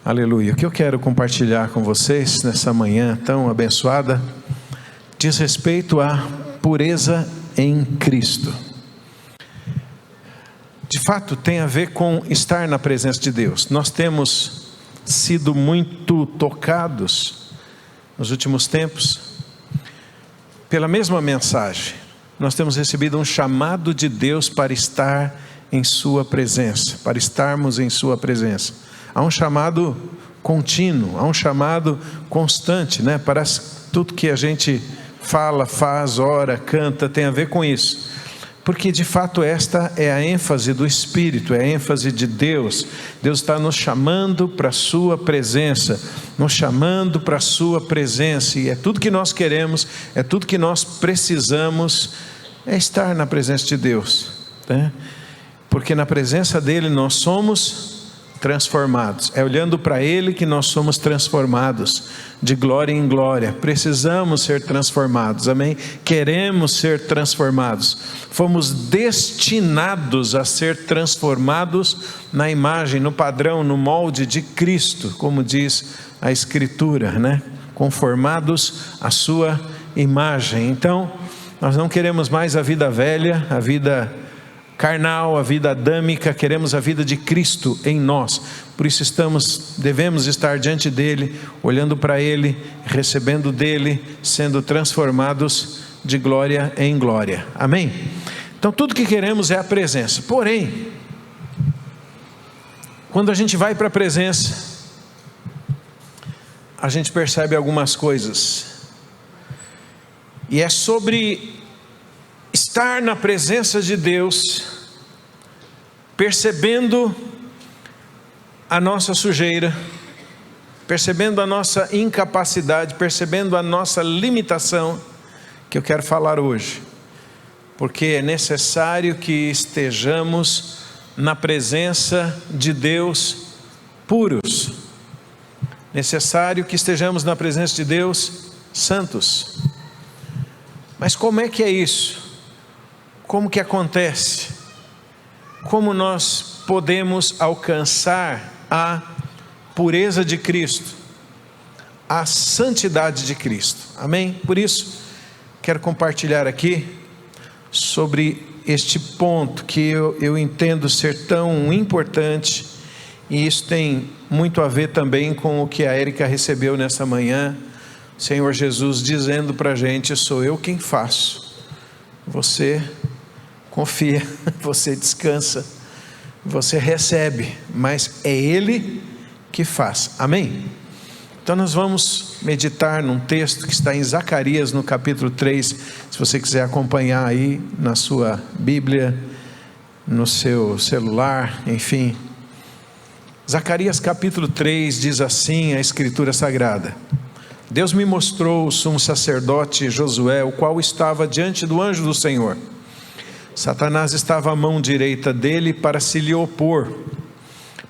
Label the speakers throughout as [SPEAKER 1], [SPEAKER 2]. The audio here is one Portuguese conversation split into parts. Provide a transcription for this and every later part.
[SPEAKER 1] Aleluia. O que eu quero compartilhar com vocês nessa manhã tão abençoada diz respeito à pureza em Cristo. De fato, tem a ver com estar na presença de Deus. Nós temos sido muito tocados nos últimos tempos pela mesma mensagem. Nós temos recebido um chamado de Deus para estar em sua presença, para estarmos em sua presença. Há um chamado contínuo, há um chamado constante, né? Parece que tudo que a gente fala, faz, ora, canta, tem a ver com isso. Porque de fato esta é a ênfase do Espírito, é a ênfase de Deus. Deus está nos chamando para a sua presença, nos chamando para a sua presença. E é tudo que nós queremos, é tudo que nós precisamos, é estar na presença de Deus, né? Porque na presença dEle nós somos transformados, é olhando para Ele que nós somos transformados de glória em glória. Precisamos ser transformados, amém? Queremos ser transformados, fomos destinados a ser transformados na imagem, no padrão, no molde de Cristo, como diz a Escritura, né? Conformados à sua imagem. Então, nós não queremos mais a vida velha, a vida carnal, a vida adâmica, queremos a vida de Cristo em nós. Por isso devemos estar diante dEle, olhando para Ele, recebendo dEle, sendo transformados de glória em glória, amém? Então tudo que queremos é a presença. Porém, quando a gente vai para a presença, a gente percebe algumas coisas, e é sobre estar na presença de Deus, percebendo a nossa sujeira, percebendo a nossa incapacidade, percebendo a nossa limitação, que eu quero falar hoje. Porque é necessário que estejamos na presença de Deus puros, necessário que estejamos na presença de Deus santos. Mas como é que é isso? Como que acontece? Como nós podemos alcançar a pureza de Cristo, a santidade de Cristo, amém? Por isso, quero compartilhar aqui sobre este ponto que eu entendo ser tão importante, e isso tem muito a ver também com o que a Érica recebeu nessa manhã. O Senhor Jesus dizendo para a gente: sou eu quem faço, você confia, você descansa, você recebe, mas é Ele que faz, amém? Então nós vamos meditar num texto que está em Zacarias, no capítulo 3, se você quiser acompanhar aí na sua Bíblia, no seu celular, enfim. Zacarias capítulo 3 diz assim a Escritura Sagrada: Deus me mostrou o sumo sacerdote Josué, o qual estava diante do anjo do Senhor. Satanás estava à mão direita dele para se lhe opor.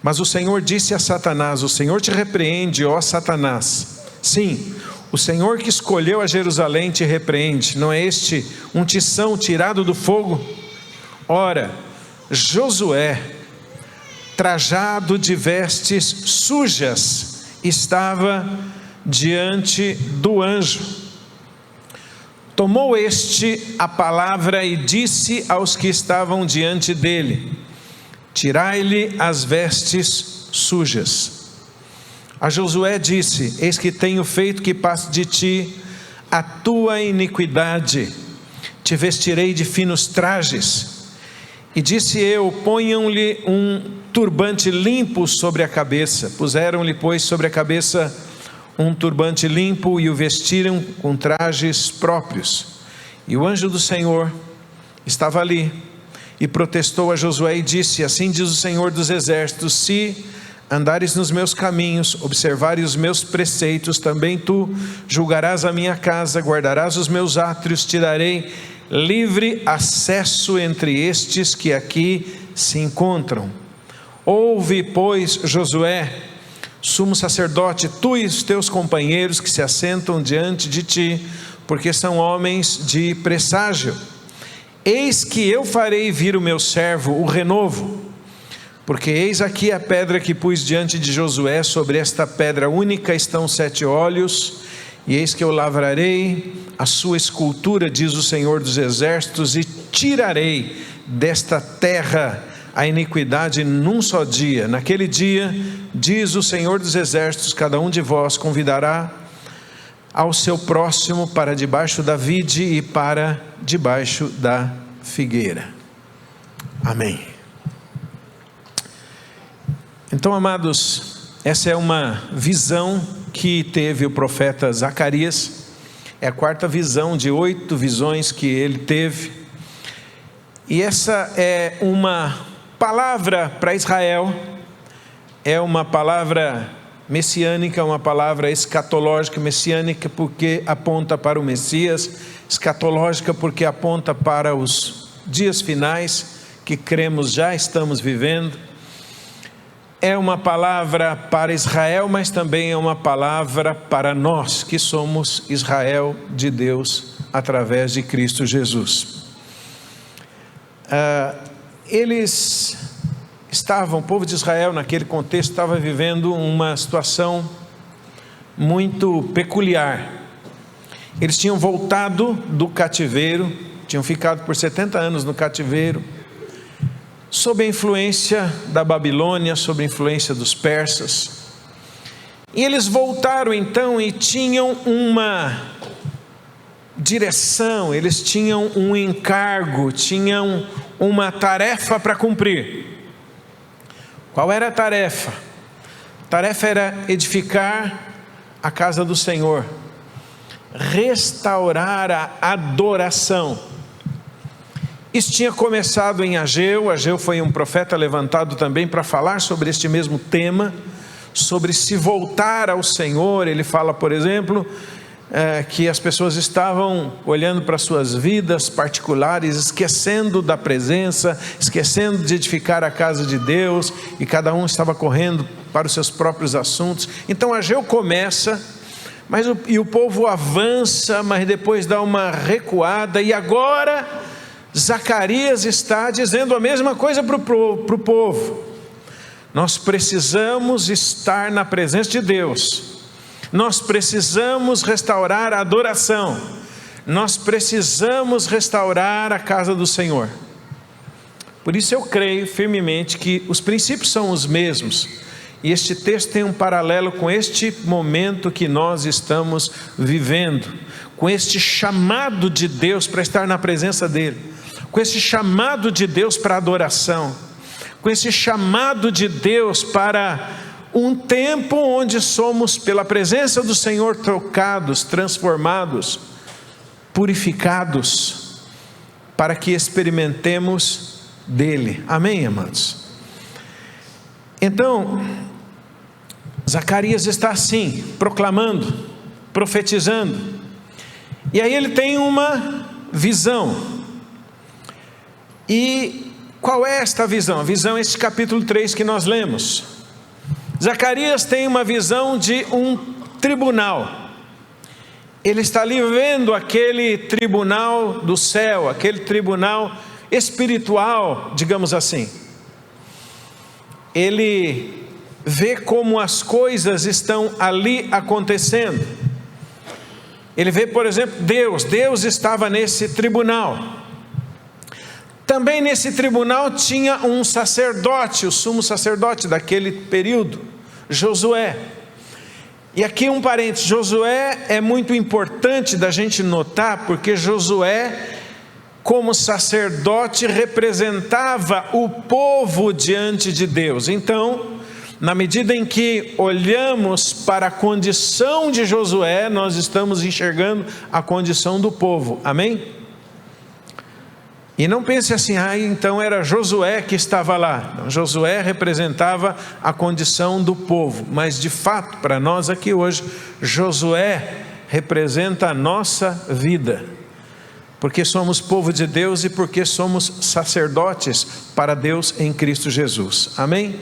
[SPEAKER 1] Mas o Senhor disse a Satanás: o Senhor te repreende, ó Satanás. Sim, o Senhor que escolheu a Jerusalém te repreende. Não é este um tição tirado do fogo? Ora, Josué, trajado de vestes sujas, estava diante do anjo. Tomou este a palavra e disse aos que estavam diante dele: tirai-lhe as vestes sujas. A Josué disse: eis que tenho feito que passe de ti a tua iniquidade, te vestirei de finos trajes. E disse eu: ponham-lhe um turbante limpo sobre a cabeça. Puseram-lhe, pois, sobre a cabeça um turbante limpo e o vestiram com trajes próprios. E o anjo do Senhor estava ali e protestou a Josué e disse: assim diz o Senhor dos exércitos, se andares nos meus caminhos, observares os meus preceitos, também tu julgarás a minha casa, guardarás os meus átrios, te darei livre acesso entre estes que aqui se encontram. Ouve, pois, Josué, sumo sacerdote, tu e os teus companheiros que se assentam diante de ti, porque são homens de presságio. Eis que eu farei vir o meu servo, o renovo. Porque eis aqui a pedra que pus diante de Josué, sobre esta pedra única estão 7 olhos, e eis que eu lavrarei a sua escultura, diz o Senhor dos Exércitos, e tirarei desta terra a iniquidade num só dia. Naquele dia, diz o Senhor dos Exércitos, cada um de vós convidará ao seu próximo para debaixo da vide e para debaixo da figueira. Amém. Então, amados, essa é uma visão que teve o profeta Zacarias. É a 4ª visão de 8 visões que ele teve. E essa é uma palavra para Israel, é uma palavra messiânica, uma palavra escatológica, messiânica porque aponta para o Messias, escatológica porque aponta para os dias finais que cremos já estamos vivendo. É uma palavra para Israel, mas também é uma palavra para nós, que somos Israel de Deus, através de Cristo Jesus. O povo de Israel naquele contexto estava vivendo uma situação muito peculiar. Eles tinham voltado do cativeiro, tinham ficado por 70 anos no cativeiro, sob a influência da Babilônia, sob a influência dos persas. E eles voltaram então e tinham uma direção, eles tinham um encargo, tinham uma tarefa para cumprir. Qual era a tarefa? A tarefa era edificar a casa do Senhor, restaurar a adoração. Isso tinha começado em Ageu. Ageu foi um profeta levantado também para falar sobre este mesmo tema, sobre se voltar ao Senhor. Ele fala, por exemplo, que as pessoas estavam olhando para suas vidas particulares, esquecendo da presença, esquecendo de edificar a casa de Deus, e cada um estava correndo para os seus próprios assuntos. Então Ageu começa, e o povo avança, mas depois dá uma recuada, e agora Zacarias está dizendo a mesma coisa para o povo. Nós precisamos estar na presença de Deus, nós precisamos restaurar a adoração, nós precisamos restaurar a casa do Senhor. Por isso eu creio firmemente que os princípios são os mesmos, e este texto tem um paralelo com este momento que nós estamos vivendo, com este chamado de Deus para estar na presença dEle, com esse chamado de Deus para adoração, com esse chamado de Deus para um tempo onde somos, pela presença do Senhor, trocados, transformados, purificados, para que experimentemos dele. Amém, amados? Então, Zacarias está assim, proclamando, profetizando, e aí ele tem uma visão. E qual é esta visão? A visão é este capítulo 3 que nós lemos. Zacarias tem uma visão de um tribunal. Ele está ali vendo aquele tribunal do céu, aquele tribunal espiritual, digamos assim. Ele vê como as coisas estão ali acontecendo. Ele vê, por exemplo, Deus estava nesse tribunal. Também nesse tribunal tinha um sacerdote, o sumo sacerdote daquele período, Josué. E aqui um parênteses, Josué é muito importante da gente notar, porque Josué, como sacerdote, representava o povo diante de Deus. Então, na medida em que olhamos para a condição de Josué, nós estamos enxergando a condição do povo, amém? E não pense assim, então era Josué que estava lá. Não, Josué representava a condição do povo, mas de fato, para nós aqui hoje, Josué representa a nossa vida, porque somos povo de Deus e porque somos sacerdotes para Deus em Cristo Jesus, amém?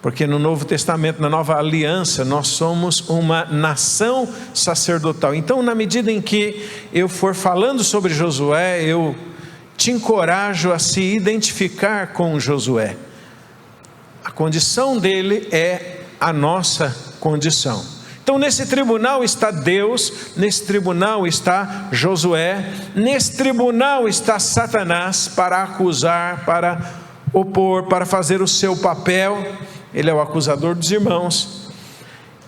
[SPEAKER 1] Porque no Novo Testamento, na Nova Aliança, nós somos uma nação sacerdotal. Então, na medida em que eu for falando sobre Josué, eu te encorajo a se identificar com Josué. condição dele é a nossa condição. Então nesse tribunal está Deus, nesse tribunal está Josué, nesse tribunal está Satanás para acusar, para opor, para fazer o seu papel. Ele é o acusador dos irmãos.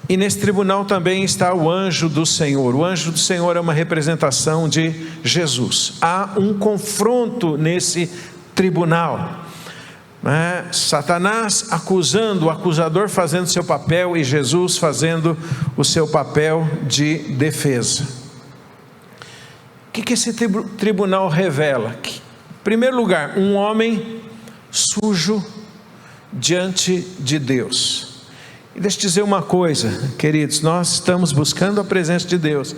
[SPEAKER 1] E nesse tribunal também está o anjo do Senhor. O anjo do Senhor é uma representação de Jesus. Há um confronto nesse tribunal, né? Satanás acusando, o acusador fazendo seu papel e Jesus fazendo o seu papel de defesa. O que esse tribunal revela? Que, em primeiro lugar, um homem sujo diante de Deus. E deixa eu dizer uma coisa, queridos, nós estamos buscando a presença de Deus,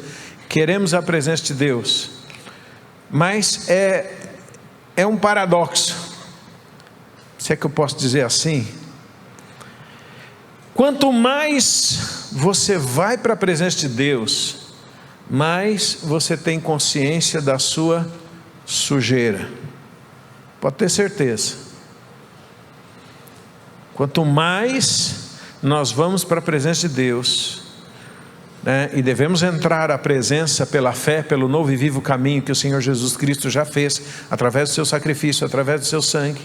[SPEAKER 1] queremos a presença de Deus, mas é um paradoxo, se é que eu posso dizer assim. Quanto mais você vai para a presença de Deus, mais você tem consciência da sua sujeira, pode ter certeza. Quanto mais nós vamos para a presença de Deus, né, e devemos entrar à presença pela fé, pelo novo e vivo caminho que o Senhor Jesus Cristo já fez, através do seu sacrifício, através do seu sangue.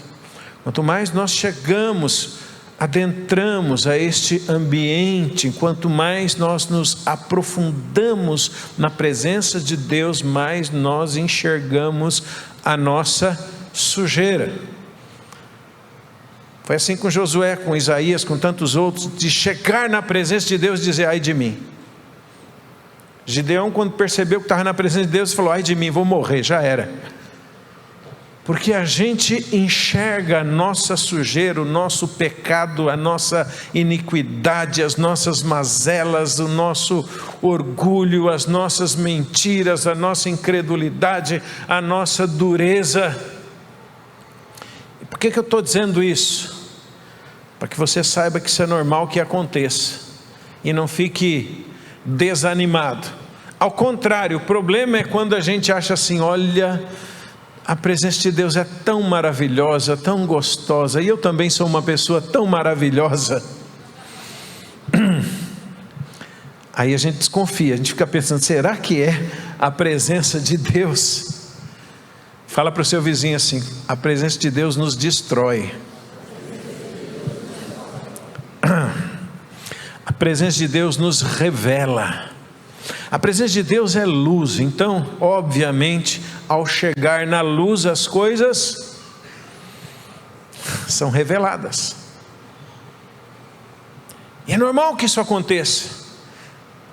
[SPEAKER 1] Quanto mais nós chegamos, adentramos a este ambiente, quanto mais nós nos aprofundamos na presença de Deus, mais nós enxergamos a nossa sujeira. Foi assim com Josué, com Isaías, com tantos outros, de chegar na presença de Deus e dizer: ai de mim. Gideão, quando percebeu que estava na presença de Deus, falou: ai de mim, vou morrer, já era. Porque a gente enxerga a nossa sujeira, o nosso pecado, a nossa iniquidade, as nossas mazelas, o nosso orgulho, as nossas mentiras, a nossa incredulidade, a nossa dureza. E por que eu estou dizendo isso? Para que você saiba que isso é normal que aconteça e não fique desanimado. Ao contrário, o problema é quando a gente acha assim: olha, a presença de Deus é tão maravilhosa, tão gostosa, e eu também sou uma pessoa tão maravilhosa. Aí a gente desconfia, a gente fica pensando: será que é a presença de Deus? Fala para o seu vizinho assim: a presença de Deus nos destrói. A presença de Deus nos revela. A presença de Deus é luz. Então, obviamente, ao chegar na luz, as coisas são reveladas. E é normal que isso aconteça.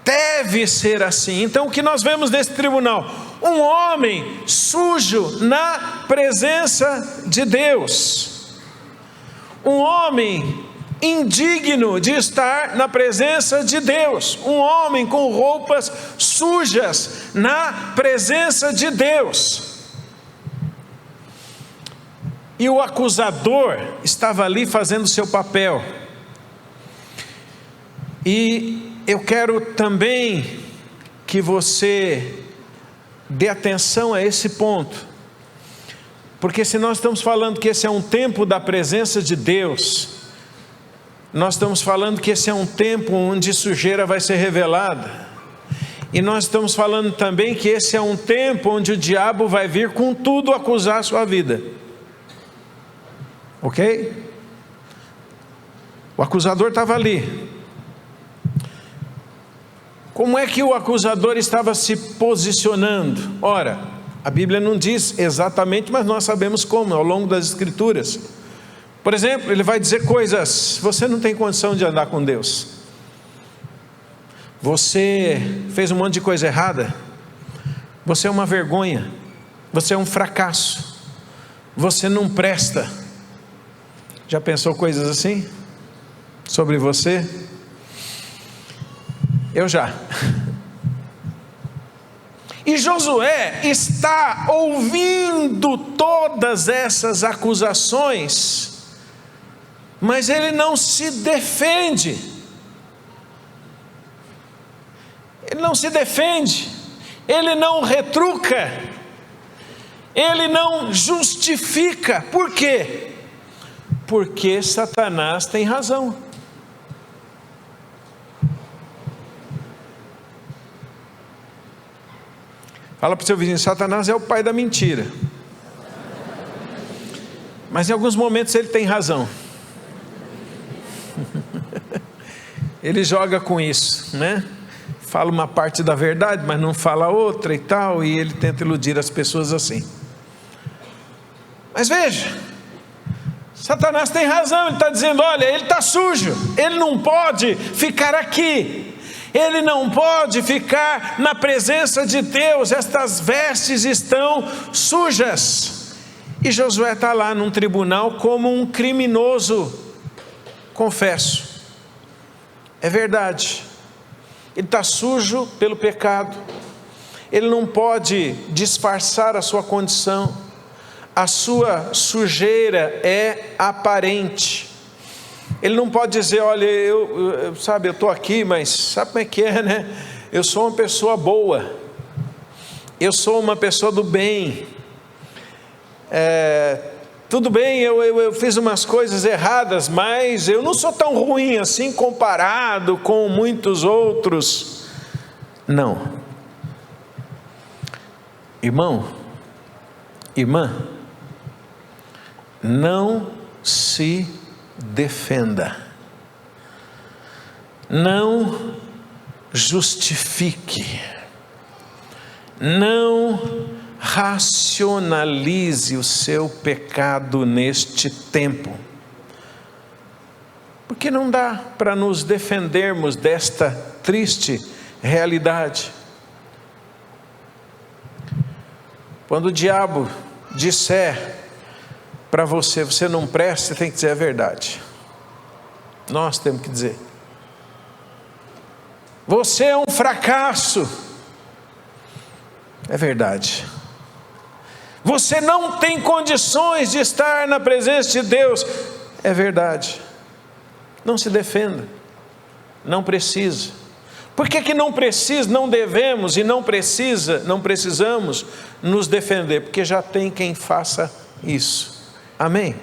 [SPEAKER 1] Deve ser assim. Então, o que nós vemos nesse tribunal? Um homem sujo na presença de Deus. Um homem indigno de estar na presença de Deus. Um homem com roupas sujas na presença de Deus. E o acusador estava ali fazendo seu papel. E eu quero também que você dê atenção a esse ponto, porque se nós estamos falando que esse é um tempo da presença de Deus, nós estamos falando que esse é um tempo onde sujeira vai ser revelada, e nós estamos falando também que esse é um tempo onde o diabo vai vir com tudo acusar a sua vida, ok? O acusador estava ali. Como é que o acusador estava se posicionando? Ora, a Bíblia não diz exatamente, mas nós sabemos como, ao longo das Escrituras. Por exemplo, ele vai dizer coisas: você não tem condição de andar com Deus, você fez um monte de coisa errada, você é uma vergonha, você é um fracasso, você não presta. Já pensou coisas assim sobre você? Eu já. E Josué está ouvindo todas essas acusações, mas ele não se defende. Ele não se defende, ele não retruca, ele não justifica. Por quê? Porque Satanás tem razão. Fala para o seu vizinho: Satanás é o pai da mentira. Mas em alguns momentos ele tem razão. Ele joga com isso, né? Fala uma parte da verdade, mas não fala outra e tal, e ele tenta iludir as pessoas assim. Mas veja, Satanás tem razão. Ele está dizendo: olha, ele está sujo, ele não pode ficar aqui, ele não pode ficar na presença de Deus, estas vestes estão sujas. E Josué está lá num tribunal como um criminoso, confesso, é verdade, ele está sujo pelo pecado, ele não pode disfarçar a sua condição, a sua sujeira é aparente. Ele não pode dizer: olha, eu estou aqui, mas sabe como é que é, né? Eu sou uma pessoa boa, eu sou uma pessoa do bem, tudo bem, eu fiz umas coisas erradas, mas eu não sou tão ruim assim comparado com muitos outros. Não. Irmão, irmã, não se defenda, não justifique, não racionalize o seu pecado neste tempo, porque não dá para nos defendermos desta triste realidade. Quando o diabo disser para você: você não presta, você tem que dizer a verdade. Nós temos que dizer: você é um fracasso. É verdade. Você não tem condições de estar na presença de Deus. É verdade. Não se defenda. Não precisa. Por que não precisa, não devemos e não precisamos nos defender? Porque já tem quem faça isso. Amém?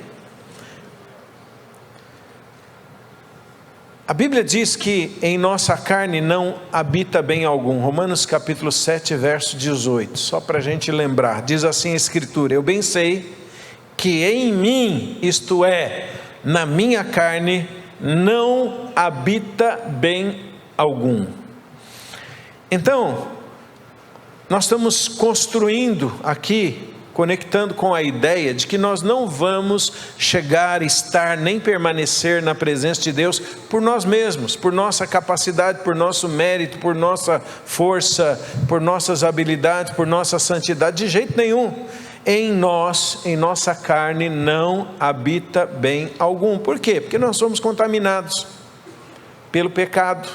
[SPEAKER 1] A Bíblia diz que em nossa carne não habita bem algum. Romanos capítulo 7, verso 18. Só para a gente lembrar. Diz assim a Escritura: eu bem sei que em mim, isto é, na minha carne, não habita bem algum. Então, nós estamos construindo aqui, conectando com a ideia de que nós não vamos chegar, estar, nem permanecer na presença de Deus por nós mesmos, por nossa capacidade, por nosso mérito, por nossa força, por nossas habilidades, por nossa santidade, de jeito nenhum. Em nós, em nossa carne, não habita bem algum. Por quê? Porque nós somos contaminados pelo pecado.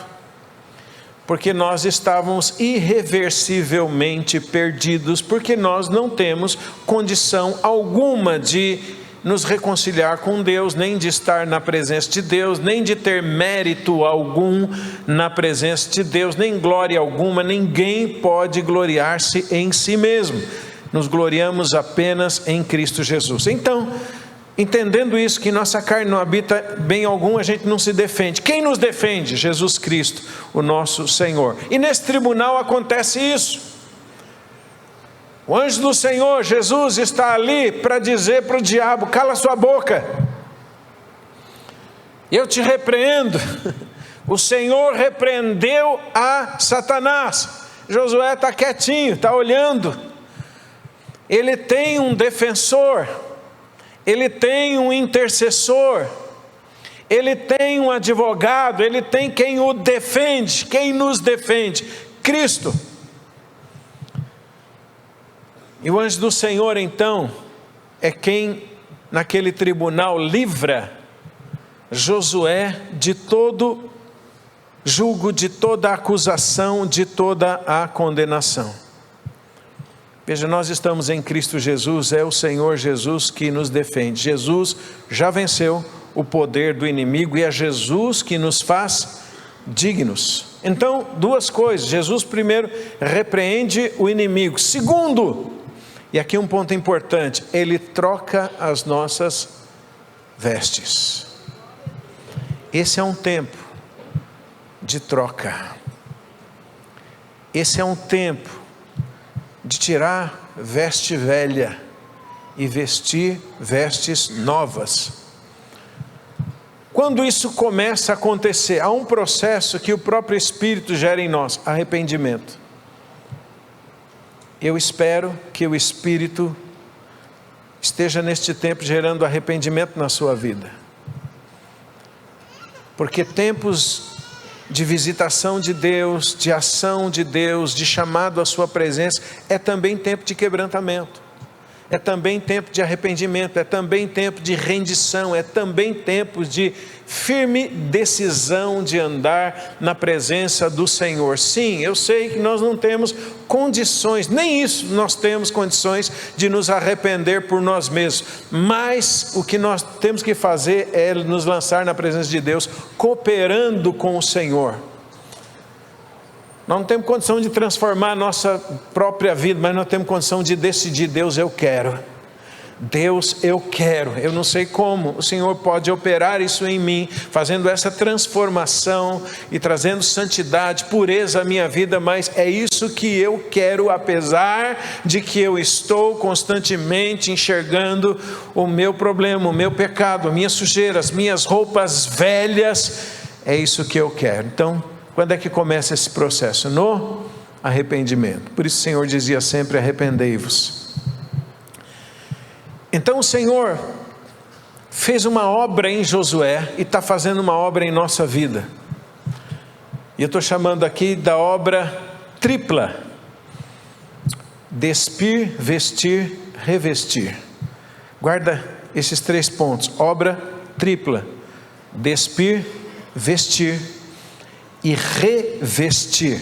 [SPEAKER 1] Porque nós estávamos irreversivelmente perdidos, porque nós não temos condição alguma de nos reconciliar com Deus, nem de estar na presença de Deus, nem de ter mérito algum na presença de Deus, nem glória alguma. Ninguém pode gloriar-se em si mesmo, nos gloriamos apenas em Cristo Jesus. Então, entendendo isso, que nossa carne não habita bem algum, a gente não se defende. Quem nos defende? Jesus Cristo, o nosso Senhor. E nesse tribunal acontece isso. O anjo do Senhor, Jesus, está ali para dizer para o diabo: cala sua boca, eu te repreendo. O Senhor repreendeu a Satanás. Josué está quietinho, está olhando. Ele tem um defensor, ele tem um intercessor, ele tem um advogado, ele tem quem o defende. Quem nos defende? Cristo. E o anjo do Senhor, então, é quem naquele tribunal livra Josué de todo julgo, de toda acusação, de toda a condenação. Veja, nós estamos em Cristo Jesus, é o Senhor Jesus que nos defende. Jesus já venceu o poder do inimigo e é Jesus que nos faz dignos. Então, duas coisas: Jesus primeiro repreende o inimigo. Segundo, e aqui um ponto importante, ele troca as nossas vestes. Esse é um tempo de troca. Esse é um tempo de tirar veste velha e vestir vestes novas. Quando isso começa a acontecer, há um processo que o próprio Espírito gera em nós: arrependimento. Eu espero que o Espírito esteja neste tempo gerando arrependimento na sua vida, porque tempos de visitação de Deus, de ação de Deus, de chamado à sua presença, é também tempo de quebrantamento, é também tempo de arrependimento, é também tempo de rendição, é também tempo de firme decisão de andar na presença do Senhor. Sim, eu sei que nós não temos condições, nem isso nós temos condições de nos arrepender por nós mesmos, mas o que nós temos que fazer é nos lançar na presença de Deus, cooperando com o Senhor. Nós não temos condição de transformar a nossa própria vida, mas nós temos condição de decidir: Deus, eu quero. Deus, eu quero. Eu não sei como o Senhor pode operar isso em mim, fazendo essa transformação e trazendo santidade, pureza à minha vida, mas é isso que eu quero, apesar de que eu estou constantemente enxergando o meu problema, o meu pecado, a minha sujeira, as minhas roupas velhas. É isso que eu quero. Então, quando é que começa esse processo? No arrependimento. Por isso o Senhor dizia sempre: arrependei-vos. Então o Senhor fez uma obra em Josué e está fazendo uma obra em nossa vida. E eu estou chamando aqui da obra tripla: despir, vestir, revestir. Guarda esses 3 pontos: obra tripla, despir, vestir e revestir.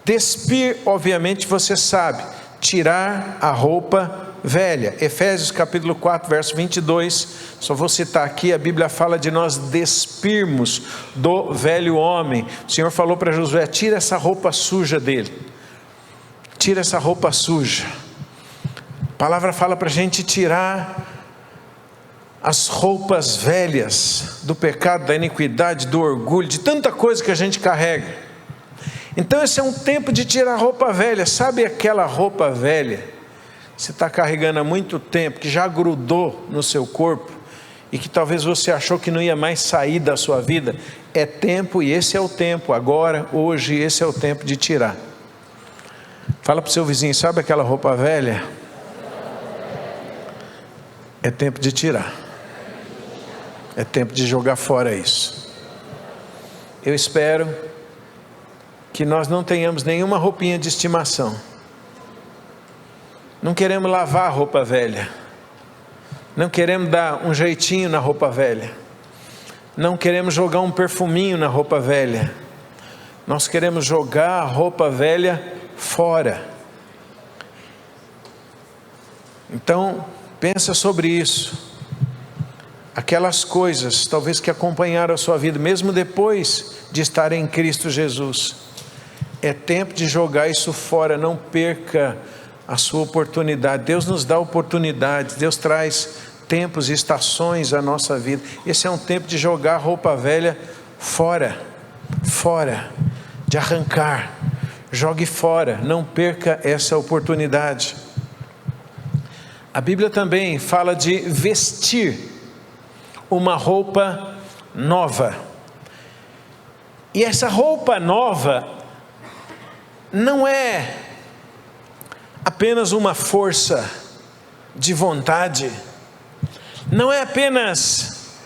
[SPEAKER 1] Despir, obviamente você sabe, tirar a roupa velha. Efésios capítulo 4, verso 22, só vou citar aqui, a Bíblia fala de nós despirmos do velho homem. O Senhor falou para Josué: tira essa roupa suja dele, tira essa roupa suja. A palavra fala para a gente tirar as roupas velhas do pecado, da iniquidade, do orgulho, de tanta coisa que a gente carrega. Então esse é um tempo de tirar a roupa velha. Sabe aquela roupa velha que você está carregando há muito tempo, que já grudou no seu corpo e que talvez você achou que não ia mais sair da sua vida? É tempo, e esse é o tempo, agora, hoje, esse é o tempo de tirar. Fala para o seu vizinho: sabe aquela roupa velha? É tempo de tirar. É tempo de jogar fora isso. Eu espero que nós não tenhamos nenhuma roupinha de estimação. Não queremos lavar a roupa velha. Não queremos dar um jeitinho na roupa velha. Não queremos jogar um perfuminho na roupa velha. Nós queremos jogar a roupa velha fora. Então, pensa sobre isso. Aquelas coisas, talvez, que acompanharam a sua vida, mesmo depois de estar em Cristo Jesus. É tempo de jogar isso fora. Não perca a sua oportunidade. Deus nos dá oportunidades, Deus traz tempos e estações à nossa vida. Esse é um tempo de jogar a roupa velha fora, de arrancar. Jogue fora, não perca essa oportunidade. A Bíblia também fala de vestir uma roupa nova. E essa roupa nova não é apenas uma força de vontade, não é apenas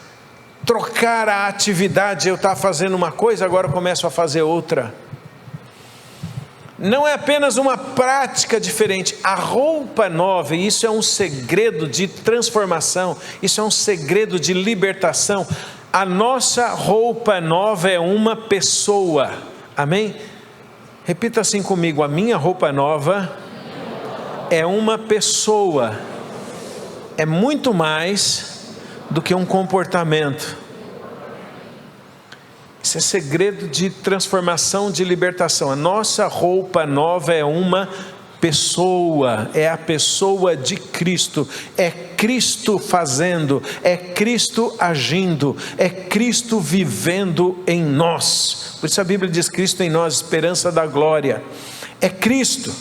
[SPEAKER 1] trocar a atividade. Eu estava fazendo uma coisa, agora eu começo a fazer outra. Não é apenas uma prática diferente. A roupa nova, e isso é um segredo de transformação, isso é um segredo de libertação. A nossa roupa nova é uma pessoa. Amém? Repita assim comigo: a minha roupa nova é uma pessoa. É muito mais do que um comportamento. Isso é segredo de transformação, de libertação. A nossa roupa nova é uma pessoa, é a pessoa de Cristo, é Cristo fazendo, é Cristo agindo, é Cristo vivendo em nós. Por isso a Bíblia diz: Cristo em nós, esperança da glória. É Cristo.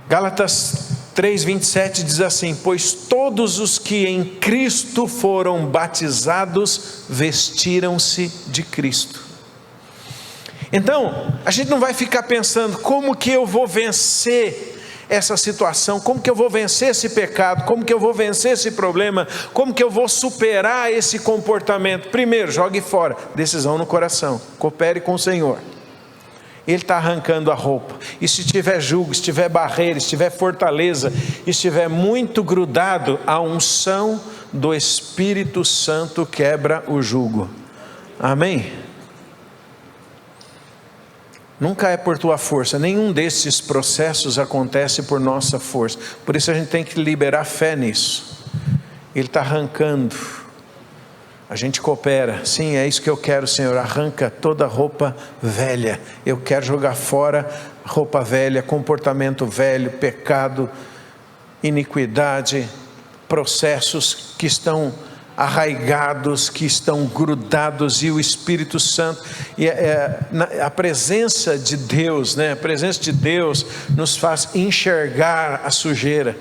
[SPEAKER 1] Gálatas 3:27 diz assim: pois todos os que em Cristo foram batizados vestiram-se de Cristo. Então, a gente não vai ficar pensando: como que eu vou vencer essa situação? Como que eu vou vencer esse pecado? Como que eu vou vencer esse problema? Como que eu vou superar esse comportamento? Primeiro, jogue fora. Decisão no coração. Coopere com o Senhor. Ele está arrancando a roupa. E se tiver jugo, se tiver barreira, se tiver fortaleza, e estiver muito grudado, a unção do Espírito Santo quebra o jugo. Amém? Nunca é por tua força. Nenhum desses processos acontece por nossa força. Por isso a gente tem que liberar fé nisso. Ele está arrancando. A gente coopera. Sim, é isso que eu quero, Senhor. Arranca toda roupa velha. Eu quero jogar fora roupa velha, comportamento velho, pecado, iniquidade, processos que estão arraigados, que estão grudados, e o Espírito Santo, e a presença de Deus, a presença de Deus nos faz enxergar a sujeira.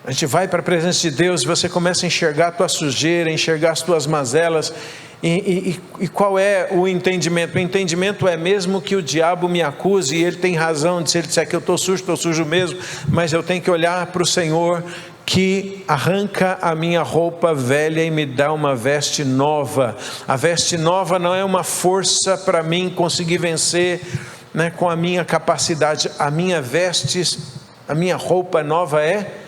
[SPEAKER 1] A gente vai para a presença de Deus e você começa a enxergar a tua sujeira, enxergar as tuas mazelas. E qual é o entendimento? O entendimento é: mesmo que o diabo me acuse, e ele tem razão, se ele disser que eu estou sujo mesmo, mas eu tenho que olhar para o Senhor, que arranca a minha roupa velha e me dá uma veste nova. A veste nova não é uma força para mim conseguir vencer, com a minha capacidade. A minha veste, a minha roupa nova é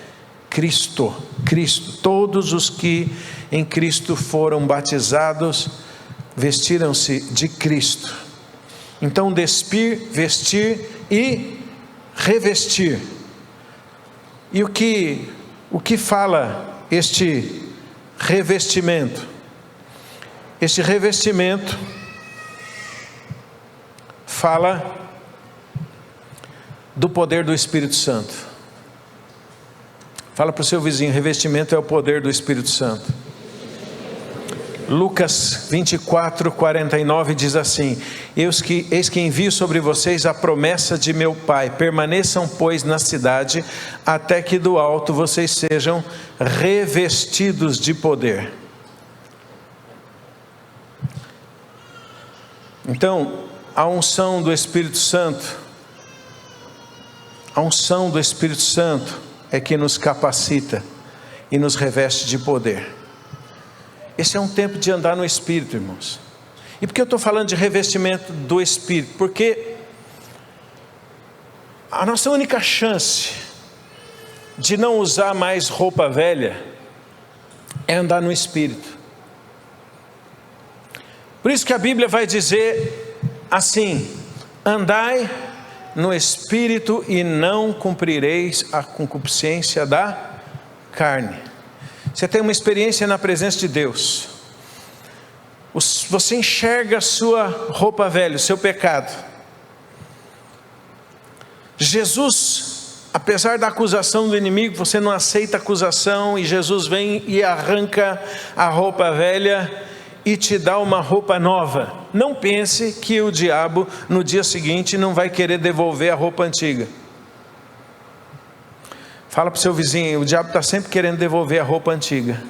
[SPEAKER 1] Cristo. Cristo. Todos os que em Cristo foram batizados vestiram-se de Cristo. Então, despir, vestir e revestir. E o que fala este revestimento? Este revestimento fala do poder do Espírito Santo. Fala para o seu vizinho: revestimento é o poder do Espírito Santo. Lucas 24:49 diz assim: eis que envio sobre vocês a promessa de meu Pai. Permaneçam, pois, na cidade, até que do alto vocês sejam revestidos de poder. Então, a unção do Espírito Santo, é que nos capacita e nos reveste de poder. Esse é um tempo de andar no Espírito, irmãos. E por que eu estou falando de revestimento do Espírito? Porque a nossa única chance de não usar mais roupa velha é andar no Espírito. Por isso que a Bíblia vai dizer assim: andai no Espírito e não cumprireis a concupiscência da carne. Você tem uma experiência na presença de Deus. Você enxerga a sua roupa velha, o seu pecado. Jesus, apesar da acusação do inimigo, você não aceita a acusação, e Jesus vem e arranca a roupa velha e te dá uma roupa nova. Não pense que o diabo no dia seguinte não vai querer devolver a roupa antiga. Fala para o seu vizinho: o diabo está sempre querendo devolver a roupa antiga.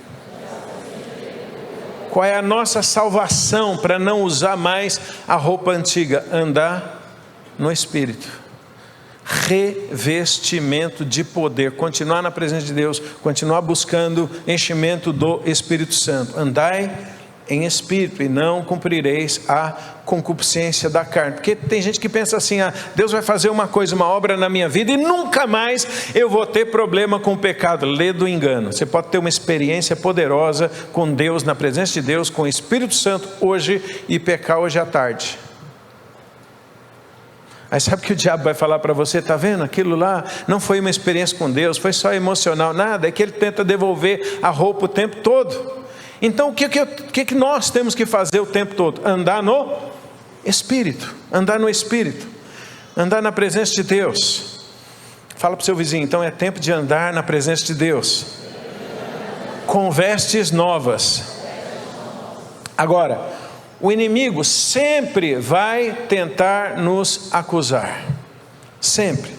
[SPEAKER 1] Qual é a nossa salvação para não usar mais a roupa antiga? Andar no Espírito. Revestimento de poder. Continuar na presença de Deus. Continuar buscando enchimento do Espírito Santo. Andai em espírito e não cumprireis a concupiscência da carne. Porque tem gente que pensa assim: Deus vai fazer uma coisa, uma obra na minha vida, e nunca mais eu vou ter problema com o pecado. Lê do engano. Você pode ter uma experiência poderosa com Deus, na presença de Deus, com o Espírito Santo hoje, e pecar hoje à tarde. Aí sabe o que o diabo vai falar para você? Está vendo? Aquilo lá não foi uma experiência com Deus, foi só emocional. Nada, é que ele tenta devolver a roupa o tempo todo. Então o que nós temos que fazer o tempo todo? Andar no Espírito. Andar no Espírito. Andar na presença de Deus. Fala para o seu vizinho, então é tempo de andar na presença de Deus. Com vestes novas. Agora, o inimigo sempre vai tentar nos acusar. Sempre.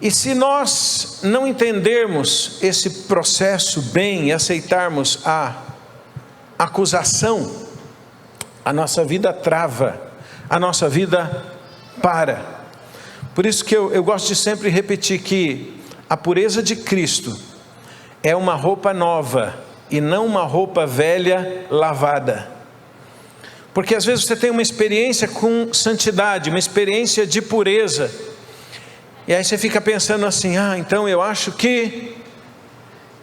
[SPEAKER 1] E se nós não entendermos esse processo bem e aceitarmos a acusação, a nossa vida trava, a nossa vida para. Por isso que eu gosto de sempre repetir que a pureza de Cristo é uma roupa nova e não uma roupa velha lavada. Porque às vezes você tem uma experiência com santidade, uma experiência de pureza, e aí você fica pensando assim, então eu acho que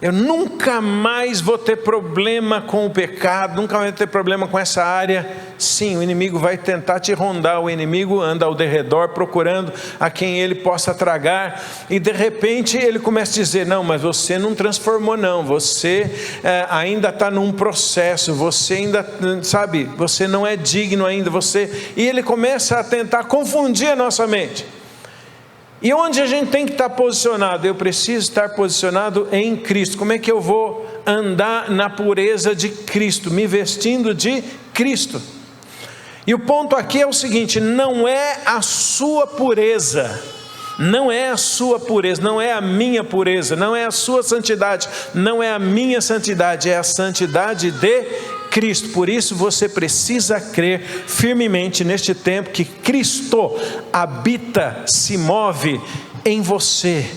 [SPEAKER 1] eu nunca mais vou ter problema com o pecado, nunca mais vou ter problema com essa área. Sim, o inimigo vai tentar te rondar, o inimigo anda ao derredor procurando a quem ele possa tragar, e de repente ele começa a dizer, não, mas você não transformou não, você ainda está num processo, você ainda, sabe, você não é digno ainda, e ele começa a tentar confundir a nossa mente. E onde a gente tem que estar posicionado? Eu preciso estar posicionado em Cristo. Como é que eu vou andar na pureza de Cristo? Me vestindo de Cristo. E o ponto aqui é o seguinte, não é a sua pureza, não é a sua pureza, não é a minha pureza, não é a sua santidade, não é a minha santidade, é a santidade de Cristo. Por isso você precisa crer firmemente neste tempo que Cristo habita, se move em você.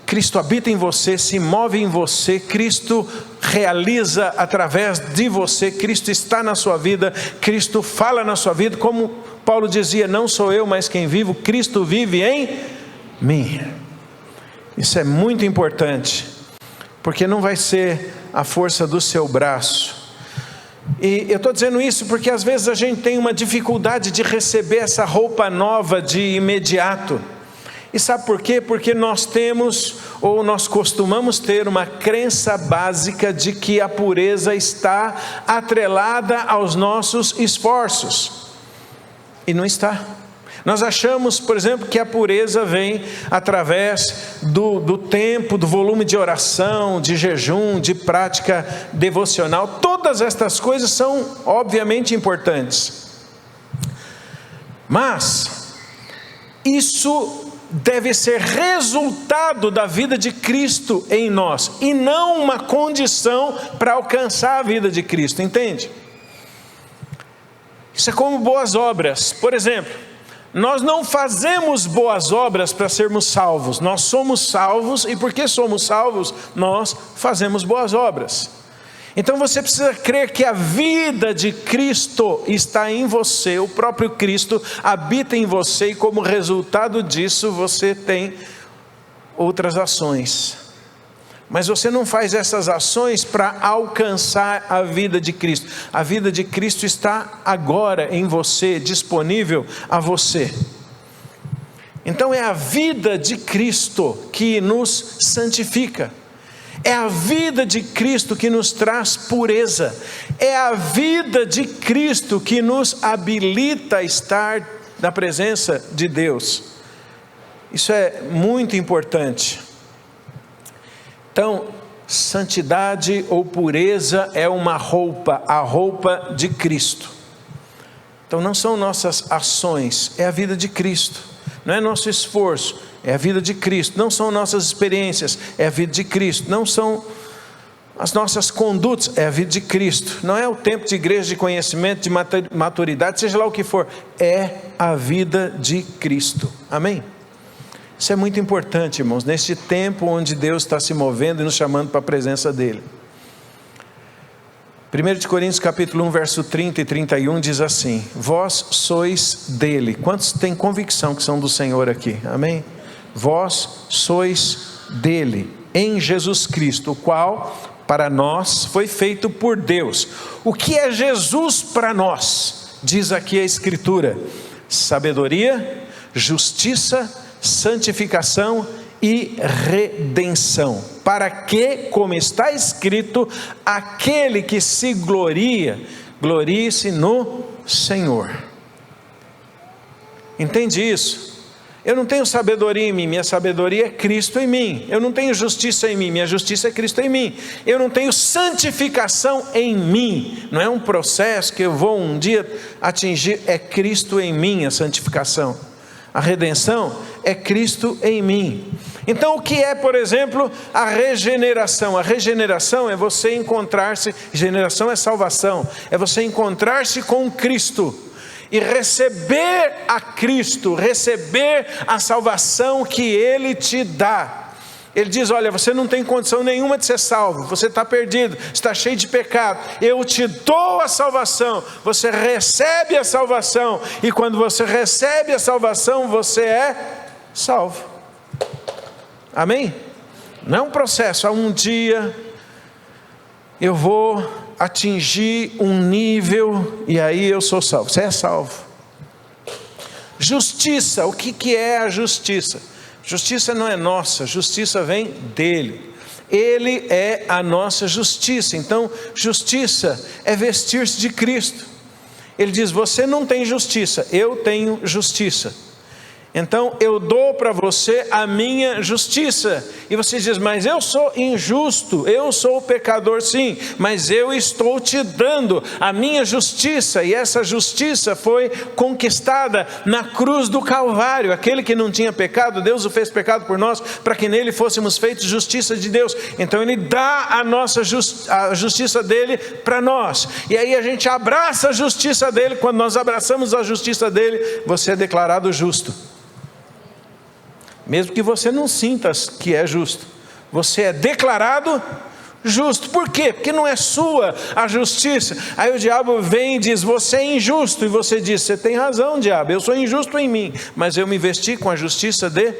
[SPEAKER 1] Cristo habita em você, se move em você, Cristo realiza através de você, Cristo está na sua vida, Cristo fala na sua vida, como Paulo dizia, não sou eu mais quem vivo, Cristo vive em mim. Isso é muito importante, porque não vai ser a força do seu braço. E eu estou dizendo isso porque às vezes a gente tem uma dificuldade de receber essa roupa nova de imediato. E sabe por quê? Porque nós temos, ou nós costumamos ter, uma crença básica de que a pureza está atrelada aos nossos esforços. E não está. Nós achamos, por exemplo, que a pureza vem através do tempo, do volume de oração, de jejum, de prática devocional. Todas estas coisas são obviamente importantes. Mas isso deve ser resultado da vida de Cristo em nós, e não uma condição para alcançar a vida de Cristo, entende? Isso é como boas obras. Por exemplo, nós não fazemos boas obras para sermos salvos, nós somos salvos, e porque somos salvos, nós fazemos boas obras. Então você precisa crer que a vida de Cristo está em você, o próprio Cristo habita em você, e como resultado disso você tem outras ações. Mas você não faz essas ações para alcançar a vida de Cristo. A vida de Cristo está agora em você, disponível a você. Então é a vida de Cristo que nos santifica. É a vida de Cristo que nos traz pureza. É a vida de Cristo que nos habilita a estar na presença de Deus. Isso é muito importante. Então, santidade ou pureza é uma roupa, a roupa de Cristo. Então não são nossas ações, é a vida de Cristo. Não é nosso esforço, é a vida de Cristo. Não são nossas experiências, é a vida de Cristo. Não são as nossas condutas, é a vida de Cristo. Não é o tempo de igreja, de conhecimento, de maturidade, seja lá o que for. É a vida de Cristo. Amém? Isso é muito importante, irmãos, neste tempo onde Deus está se movendo e nos chamando para a presença dEle. 1 Coríntios capítulo 1, verso 30 e 31 diz assim: vós sois dEle. Quantos têm convicção que são do Senhor aqui? Amém? Vós sois dEle, em Jesus Cristo, o qual para nós foi feito por Deus. O que é Jesus para nós? Diz aqui a Escritura: sabedoria, justiça, santificação e redenção, para que, como está escrito, aquele que se gloria, glorie-se no Senhor. Entende isso? Eu não tenho sabedoria em mim, minha sabedoria é Cristo em mim. Eu não tenho justiça em mim, minha justiça é Cristo em mim. Eu não tenho santificação em mim. Não é um processo que eu vou um dia atingir, é Cristo em mim a santificação. A redenção é Cristo em mim. Então o que é, por exemplo, a regeneração? A regeneração é você encontrar-se, regeneração é salvação, é você encontrar-se com Cristo e receber a Cristo, receber a salvação que Ele te dá. Ele diz, olha, você não tem condição nenhuma de ser salvo, você está perdido, está cheio de pecado, eu te dou a salvação, você recebe a salvação, e quando você recebe a salvação, você é salvo. Amém? Não é um processo, um dia eu vou atingir um nível e aí eu sou salvo. Você é salvo. Justiça, o que é a justiça? Justiça não é nossa, justiça vem dele. Ele é a nossa justiça. Então, justiça é vestir-se de Cristo. Ele diz, você não tem justiça, eu tenho justiça. Então eu dou para você a minha justiça. E você diz, mas eu sou injusto, eu sou pecador, sim, mas eu estou te dando a minha justiça. E essa justiça foi conquistada na cruz do Calvário. Aquele que não tinha pecado, Deus o fez pecado por nós, para que nele fôssemos feitos justiça de Deus. Então ele dá a justiça dele para nós. E aí a gente abraça a justiça dele. Quando nós abraçamos a justiça dele, você é declarado justo. Mesmo que você não sinta que é justo, você é declarado justo. Por quê? Porque não é sua a justiça. Aí o diabo vem e diz, você é injusto. E você diz, você tem razão, diabo, eu sou injusto em mim, mas eu me vesti com a justiça de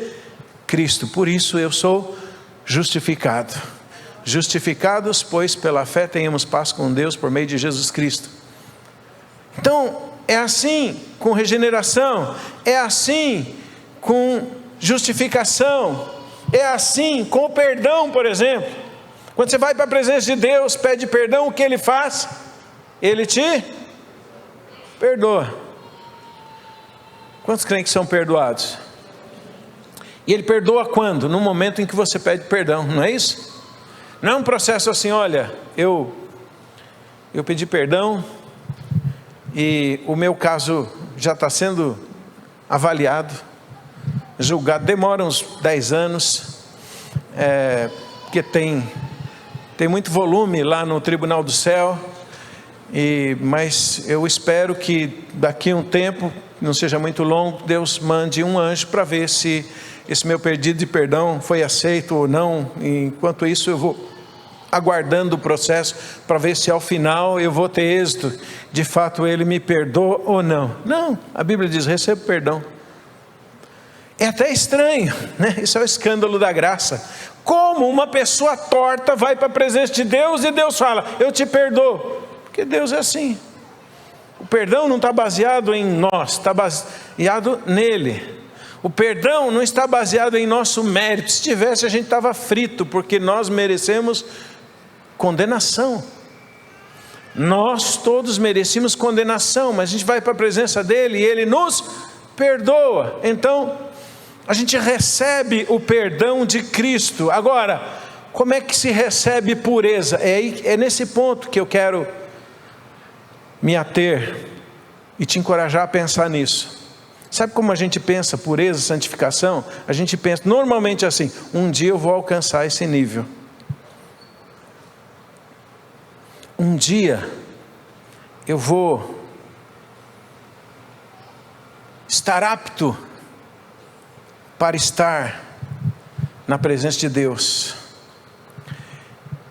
[SPEAKER 1] Cristo. Por isso eu sou justificado. Justificados, pois pela fé tenhamos paz com Deus por meio de Jesus Cristo. Então é assim com regeneração, é assim com justificação, é assim com o perdão, por exemplo. Quando você vai para a presença de Deus, pede perdão, o que Ele faz? Ele te perdoa. Quantos creem que são perdoados? E Ele perdoa quando? No momento em que você pede perdão, não é isso? Não é um processo assim, olha, eu pedi perdão e o meu caso já está sendo avaliado, julgado, demora uns 10 anos, porque tem muito volume lá no tribunal do céu, mas eu espero que daqui a um tempo, não seja muito longo, Deus mande um anjo para ver se esse meu pedido de perdão foi aceito ou não. Enquanto isso eu vou aguardando o processo para ver se ao final eu vou ter êxito, de fato Ele me perdoa ou não. Não, a Bíblia diz, receba perdão. É até estranho, né? Isso é o escândalo da graça. Como uma pessoa torta vai para a presença de Deus e Deus fala, eu te perdoo. Porque Deus é assim. O perdão não está baseado em nós, está baseado nele. O perdão não está baseado em nosso mérito. Se tivesse, a gente estava frito, porque nós merecemos condenação. Nós todos merecemos condenação, mas a gente vai para a presença dele e ele nos perdoa. Então a gente recebe o perdão de Cristo. Agora, como é que se recebe pureza? É nesse ponto que eu quero me ater e te encorajar a pensar nisso. Sabe como a gente pensa pureza, santificação? A gente pensa normalmente assim, um dia eu vou alcançar esse nível. Um dia eu vou estar apto para estar na presença de Deus.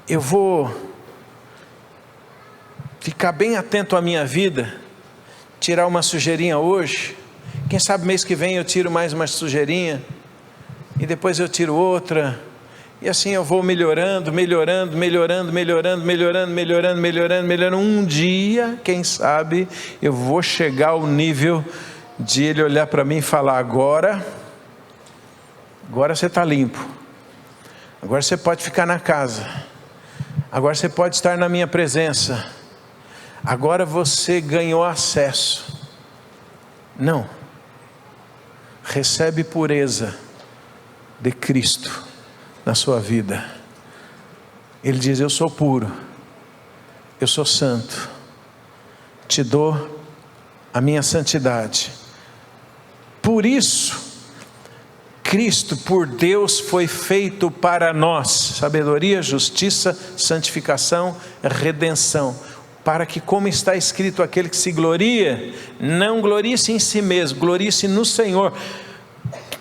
[SPEAKER 1] Eu vou ficar bem atento à minha vida, tirar uma sujeirinha hoje, quem sabe mês que vem eu tiro mais uma sujeirinha, e depois eu tiro outra, e assim eu vou melhorando. Um dia, quem sabe, eu vou chegar ao nível de Ele olhar para mim e falar, agora você está limpo, agora você pode ficar na casa, agora você pode estar na minha presença, agora você ganhou acesso. Não, recebe pureza de Cristo na sua vida. Ele diz: eu sou puro, eu sou santo, te dou a minha santidade. Por isso, Cristo, por Deus, foi feito para nós sabedoria, justiça, santificação, redenção, para que, como está escrito, aquele que se gloria, não glorie-se em si mesmo, glorie-se no Senhor.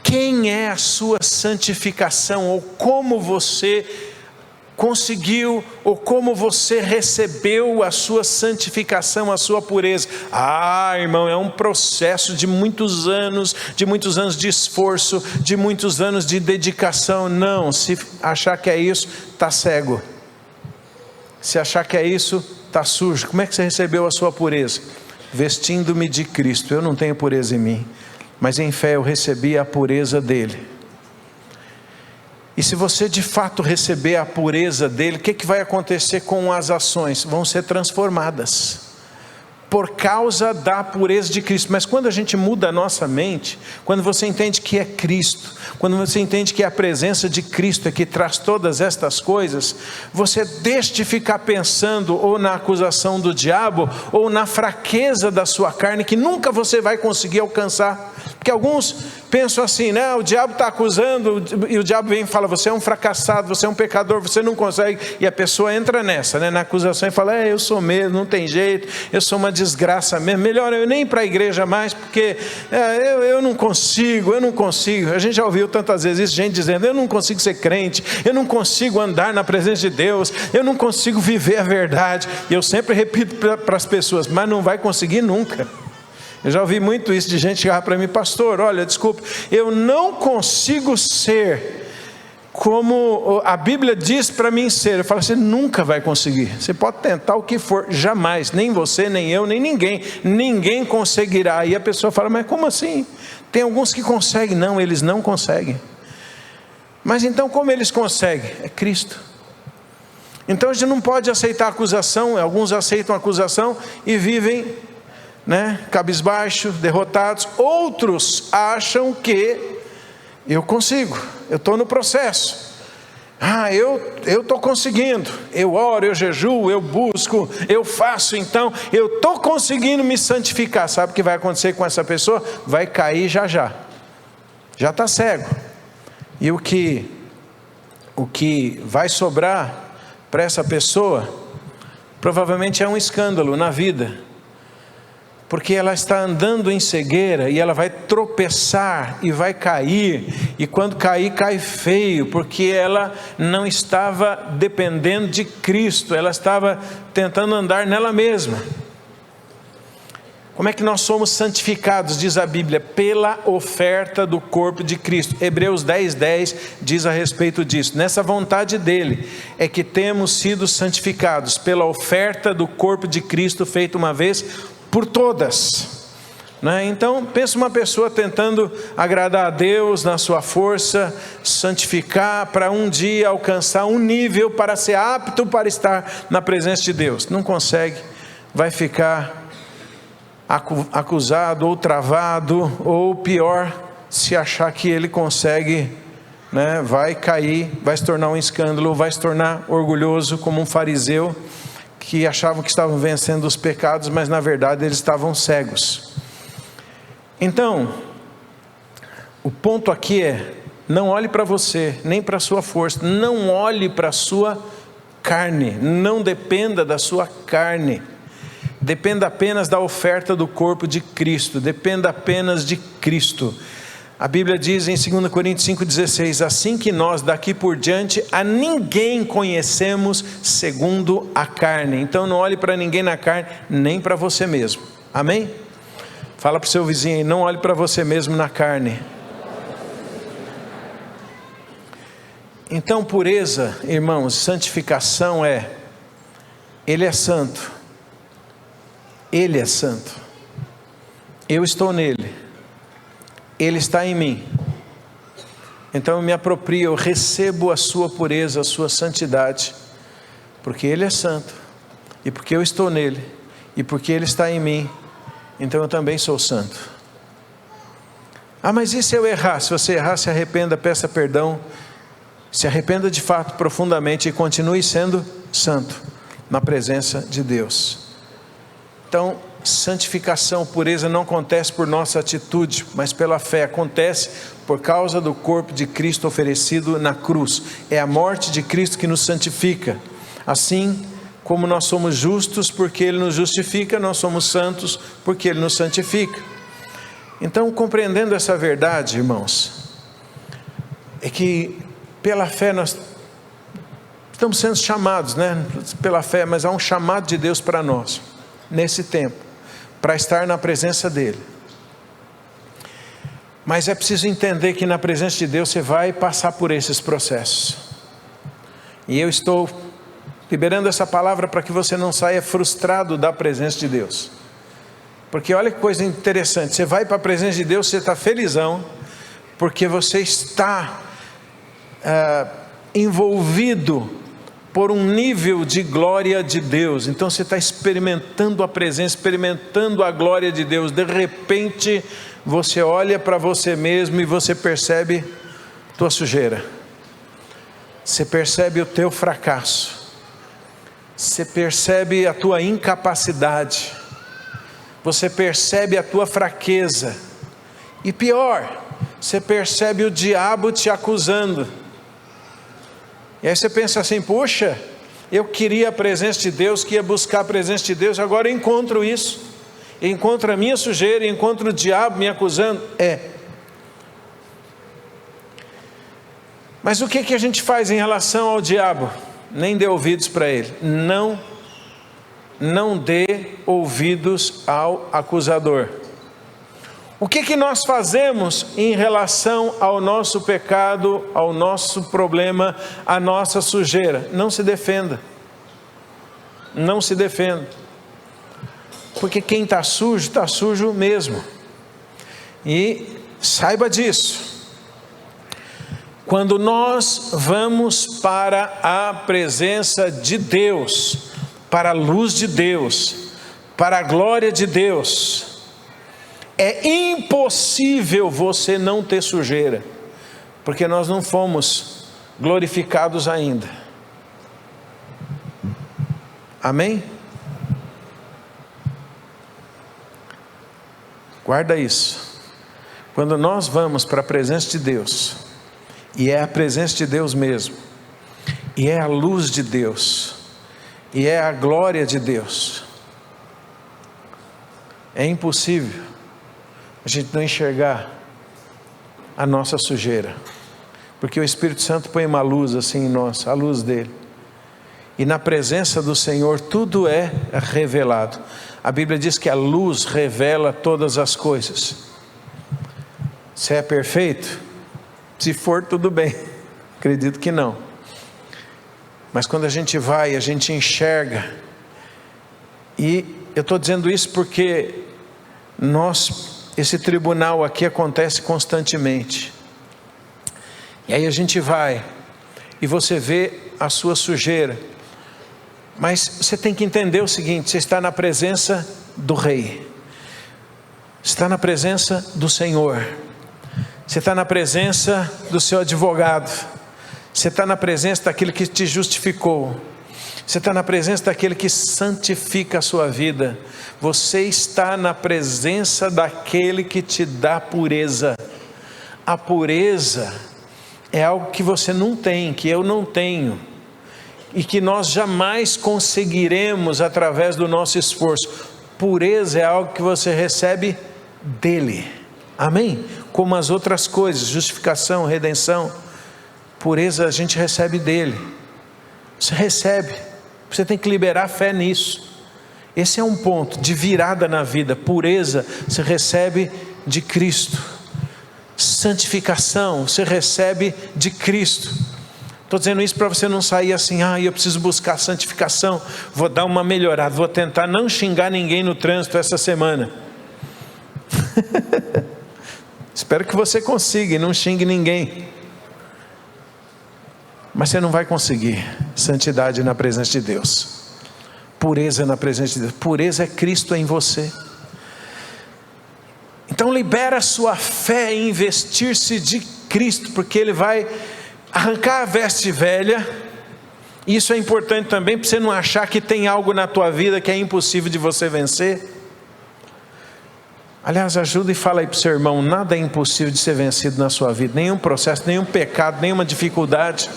[SPEAKER 1] Quem é a sua santificação, ou como você conseguiu, ou como você recebeu a sua santificação, a sua pureza? Irmão, é um processo de muitos anos de esforço, de muitos anos de dedicação. Não, se achar que é isso, está cego. Se achar que é isso, está sujo. Como é que você recebeu a sua pureza? Vestindo-me de Cristo. Eu não tenho pureza em mim, mas em fé eu recebi a pureza dele. E se você de fato receber a pureza dele, o que vai acontecer com as ações? Vão ser transformadas por causa da pureza de Cristo. Mas quando a gente muda a nossa mente, quando você entende que é Cristo, quando você entende que é a presença de Cristo é que traz todas estas coisas, você deixa de ficar pensando ou na acusação do diabo, ou na fraqueza da sua carne, que nunca você vai conseguir alcançar. Porque alguns pensam assim, né? O diabo está acusando, e o diabo vem e fala: você é um fracassado, você é um pecador, você não consegue. E a pessoa entra nessa, né? Na acusação, e fala: eu sou mesmo, não tem jeito, eu sou uma desgraça mesmo, melhor eu nem ir para a igreja mais, porque eu não consigo. A gente já ouviu tantas vezes isso, gente dizendo: eu não consigo ser crente, eu não consigo andar na presença de Deus, eu não consigo viver a verdade. E eu sempre repito para as pessoas: mas não vai conseguir nunca. Eu já ouvi muito isso de gente chegar para mim: pastor, olha, desculpe, eu não consigo ser como a Bíblia diz para mim ser. Eu falo: você nunca vai conseguir. Você pode tentar o que for, jamais, nem você, nem eu, nem ninguém conseguirá. E a pessoa fala: mas como assim? Tem alguns que conseguem. Não, eles não conseguem. Mas então como eles conseguem? É Cristo. Então a gente não pode aceitar acusação. Alguns aceitam acusação e vivem, cabisbaixo, derrotados. Outros acham que eu consigo, eu estou no processo, eu estou conseguindo, eu oro, eu jejuo, eu busco, eu faço, então eu estou conseguindo me santificar. Sabe o que vai acontecer com essa pessoa? Vai cair já está cego. E o que vai sobrar para essa pessoa provavelmente é um escândalo na vida, porque ela está andando em cegueira, e ela vai tropeçar e vai cair, e quando cair, cai feio, porque ela não estava dependendo de Cristo, ela estava tentando andar nela mesma. Como é que nós somos santificados, diz a Bíblia? Pela oferta do corpo de Cristo. Hebreus 10:10 diz a respeito disso. Nessa vontade dele é que temos sido santificados pela oferta do corpo de Cristo, feita uma vez por todas. Então pensa uma pessoa tentando agradar a Deus na sua força, santificar para um dia alcançar um nível para ser apto para estar na presença de Deus. Não consegue, vai ficar acusado ou travado, ou pior, se achar que ele consegue, vai cair, vai se tornar um escândalo, vai se tornar orgulhoso, como um fariseu que achavam que estavam vencendo os pecados, mas na verdade eles estavam cegos. Então, o ponto aqui é: não olhe para você, nem para a sua força, não olhe para a sua carne, não dependa da sua carne, dependa apenas da oferta do corpo de Cristo, dependa apenas de Cristo. A Bíblia diz em 2 Coríntios 5,16: assim que nós daqui por diante a ninguém conhecemos segundo a carne. Então não olhe para ninguém na carne, nem para você mesmo. Amém? Fala para o seu vizinho aí: não olhe para você mesmo na carne. Então pureza, irmãos, santificação Ele é santo, Ele é santo, eu estou nele, Ele está em mim. Então eu me aproprio, eu recebo a sua pureza, a sua santidade, porque Ele é santo, e porque eu estou nele, e porque Ele está em mim, então eu também sou santo. Ah, mas e se eu errar? Se você errar, se arrependa, peça perdão, se arrependa de fato profundamente e continue sendo santo na presença de Deus. Então, santificação, pureza não acontece por nossa atitude, mas pela fé. Acontece por causa do corpo de Cristo oferecido na cruz. É a morte de Cristo que nos santifica. Assim como nós somos justos porque Ele nos justifica, nós somos santos porque Ele nos santifica. Então, compreendendo essa verdade, irmãos, é que pela fé nós estamos sendo chamados, pela fé, mas há um chamado de Deus para nós, nesse tempo, para estar na presença dEle. Mas é preciso entender que na presença de Deus você vai passar por esses processos. E eu estou liberando essa palavra para que você não saia frustrado da presença de Deus. Porque olha que coisa interessante, você vai para a presença de Deus, você está felizão, porque você está envolvido por um nível de glória de Deus. Então você está experimentando a presença, experimentando a glória de Deus. De repente você olha para você mesmo e você percebe tua sujeira, você percebe o teu fracasso, você percebe a tua incapacidade, você percebe a tua fraqueza, e pior, você percebe o diabo te acusando. E aí você pensa assim: puxa, eu queria a presença de Deus, que ia buscar a presença de Deus, agora eu encontro isso, eu encontro a minha sujeira, eu encontro o diabo me acusando. Mas o que a gente faz em relação ao diabo? Nem dê ouvidos para ele. Não dê ouvidos ao acusador. O que nós fazemos em relação ao nosso pecado, ao nosso problema, à nossa sujeira? Não se defenda. Não se defenda. Porque quem está sujo mesmo. E saiba disso. Quando nós vamos para a presença de Deus, para a luz de Deus, para a glória de Deus, é impossível você não ter sujeira, porque nós não fomos glorificados ainda. Amém? Guarda isso. Quando nós vamos para a presença de Deus, e é a presença de Deus mesmo, e é a luz de Deus, e é a glória de Deus, é impossível a gente não enxergar a nossa sujeira, porque o Espírito Santo põe uma luz assim em nós, a luz dele, e na presença do Senhor tudo é revelado. A Bíblia diz que a luz revela todas as coisas. Você é perfeito? Se for, tudo bem, acredito que não. Mas quando a gente vai, a gente enxerga, e eu estou dizendo isso porque esse tribunal aqui acontece constantemente, e aí a gente vai, e você vê a sua sujeira, mas você tem que entender o seguinte: você está na presença do Rei, está na presença do Senhor, você está na presença do seu advogado, você está na presença daquele que te justificou, você está na presença daquele que santifica a sua vida, você está na presença daquele que te dá pureza. A pureza é algo que você não tem, que eu não tenho, e que nós jamais conseguiremos através do nosso esforço. Pureza é algo que você recebe dele, amém? Como as outras coisas, justificação, redenção, pureza a gente recebe dele. Você recebe, você tem que liberar fé nisso. Esse é um ponto de virada na vida. Pureza você recebe de Cristo, santificação você recebe de Cristo. Estou dizendo isso para você não sair assim: eu preciso buscar santificação, vou dar uma melhorada, vou tentar não xingar ninguém no trânsito essa semana. Espero que você consiga e não xingue ninguém, mas você não vai conseguir santidade na presença de Deus, pureza na presença de Deus. Pureza é Cristo em você. Então Então libera a sua fé em investir-se de Cristo, porque Ele vai arrancar a veste velha. Isso é importante também, para você não achar que tem algo na tua vida que é impossível de você vencer. Aliás, ajuda e fala aí para o seu irmão, nada é impossível de ser vencido na sua vida, nenhum processo, nenhum pecado, nenhuma dificuldade.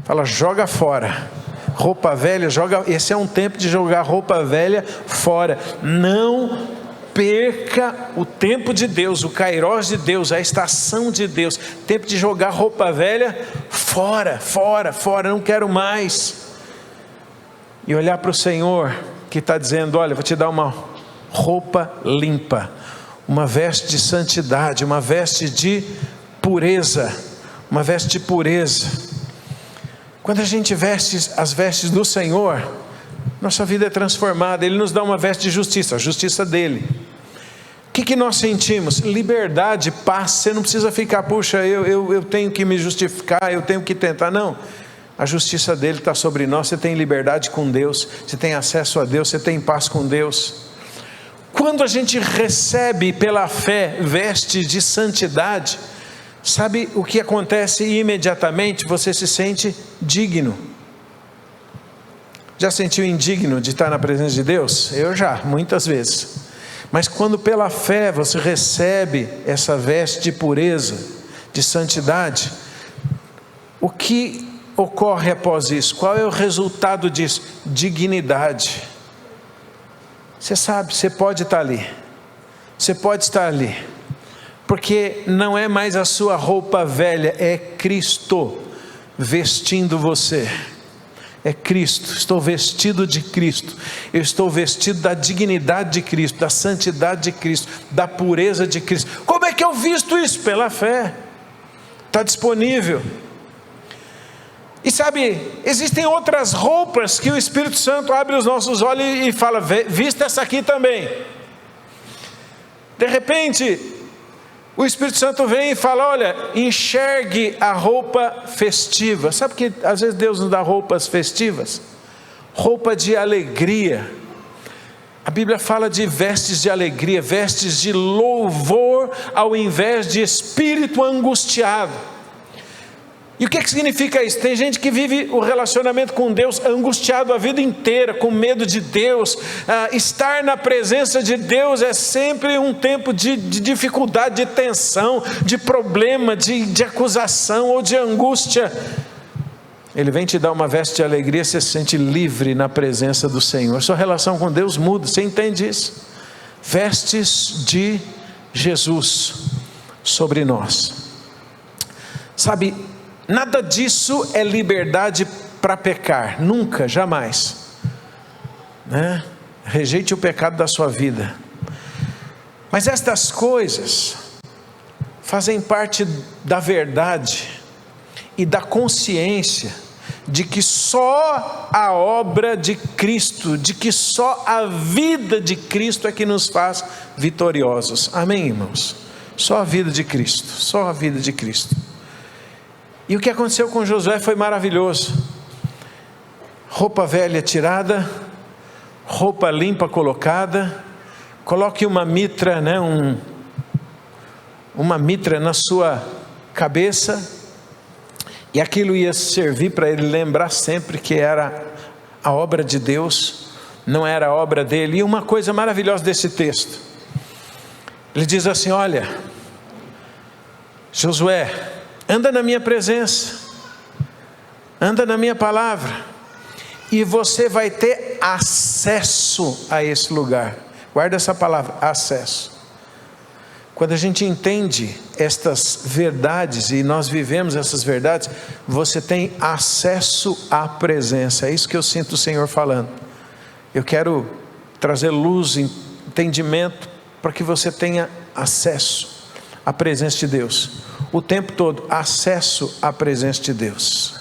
[SPEAKER 1] Fala, joga fora, roupa velha, joga. Esse é um tempo de jogar roupa velha fora. Não perca o tempo de Deus, o Kairos de Deus, a estação de Deus. Tempo de jogar roupa velha fora, fora, fora, não quero mais. E olhar para o Senhor que está dizendo, olha, vou te dar uma roupa limpa, uma veste de santidade, uma veste de pureza, uma veste de pureza. Quando a gente veste as vestes do Senhor, nossa vida é transformada. Ele nos dá uma veste de justiça, a justiça dele. O que nós sentimos? Liberdade, paz. Você não precisa ficar, puxa, eu tenho que me justificar, eu tenho que tentar. Não, a justiça dele está sobre nós. Você tem liberdade com Deus, você tem acesso a Deus, você tem paz com Deus. Quando a gente recebe pela fé vestes de santidade, sabe o que acontece imediatamente? Você se sente digno. Já sentiu indigno de estar na presença de Deus? Eu já, muitas vezes. Mas quando pela fé você recebe essa veste de pureza, de santidade, o que ocorre após isso? Qual é o resultado disso? Dignidade. Você sabe, você pode estar ali. Você pode estar ali. Porque não é mais a sua roupa velha, é Cristo vestindo você. É Cristo, estou vestido de Cristo, eu estou vestido da dignidade de Cristo, da santidade de Cristo, da pureza de Cristo. Como é que eu visto isso? Pela fé, está disponível. E sabe, existem outras roupas que o Espírito Santo abre os nossos olhos e fala, vista essa aqui também. De repente, o Espírito Santo vem e fala, olha, enxergue a roupa festiva. Sabe que às vezes Deus nos dá roupas festivas? Roupa de alegria. A Bíblia fala de vestes de alegria, vestes de louvor, ao invés de espírito angustiado. E o que significa isso? Tem gente que vive o relacionamento com Deus angustiado a vida inteira, com medo de Deus. Estar na presença de Deus é sempre um tempo de dificuldade, de tensão, de problema, de acusação ou de angústia. Ele vem te dar uma veste de alegria, você se sente livre na presença do Senhor. Sua relação com Deus muda, você entende isso? Vestes de Jesus sobre nós. Sabe, nada disso é liberdade para pecar, nunca, jamais, né? Rejeite o pecado da sua vida, mas estas coisas fazem parte da verdade e da consciência de que só a obra de Cristo, de que só a vida de Cristo é que nos faz vitoriosos. Amém, irmãos? Só a vida de Cristo, só a vida de Cristo. E o que aconteceu com Josué foi maravilhoso. Roupa velha tirada, roupa limpa colocada. Coloque uma mitra, né, uma mitra na sua cabeça, e aquilo ia servir para ele lembrar sempre que era a obra de Deus, não era a obra dele. E uma coisa maravilhosa desse texto, ele diz assim, olha, Josué, anda na minha presença, anda na minha palavra, e você vai ter acesso a esse lugar. Guarda essa palavra, acesso. Quando a gente entende estas verdades e nós vivemos essas verdades, você tem acesso à presença. É isso que eu sinto o Senhor falando. Eu quero trazer luz, entendimento, para que você tenha acesso à presença de Deus. O tempo todo, acesso à presença de Deus.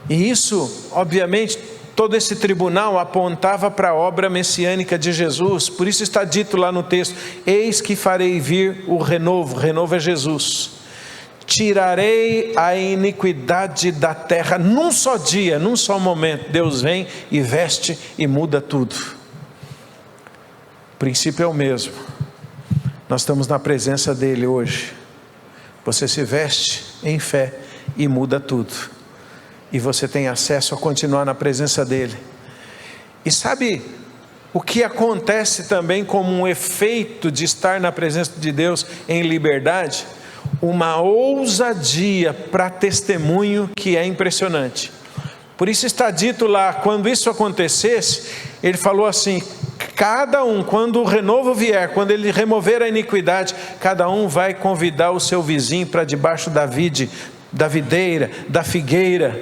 [SPEAKER 1] E isso, obviamente, todo esse tribunal apontava para a obra messiânica de Jesus. Por isso está dito lá no texto, eis que farei vir o renovo. Renovo é Jesus. Tirarei a iniquidade da terra. Num só dia, num só momento, Deus vem e veste e muda tudo. princípio é o mesmo. Nós estamos na presença dele hoje. Você se veste em fé e muda tudo. E você tem acesso a continuar na presença dele. E sabe o que acontece também como um efeito de estar na presença de Deus em liberdade? Uma ousadia para testemunho que é impressionante. Por isso está dito lá, quando isso acontecesse, ele falou assim: cada um, quando o renovo vier, quando ele remover a iniquidade, cada um vai convidar o seu vizinho para debaixo da vide, da videira, da figueira.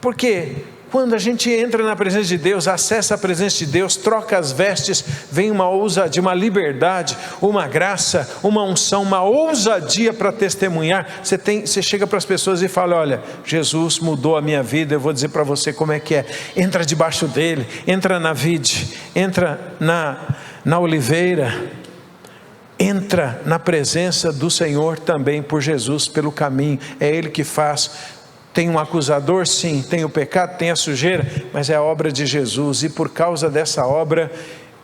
[SPEAKER 1] Porque quando a gente entra na presença de Deus, acessa a presença de Deus, troca as vestes, vem uma ousadia, uma liberdade, uma graça, uma unção, uma ousadia para testemunhar. Você chega para as pessoas e fala: olha, Jesus mudou a minha vida, eu vou dizer para você como é que é. Entra debaixo dele, entra na vide, entra na oliveira, entra na presença do Senhor também por Jesus, pelo caminho. É Ele que faz. Tem um acusador? Sim. Tem o pecado? Tem a sujeira? Mas é a obra de Jesus. E por causa dessa obra,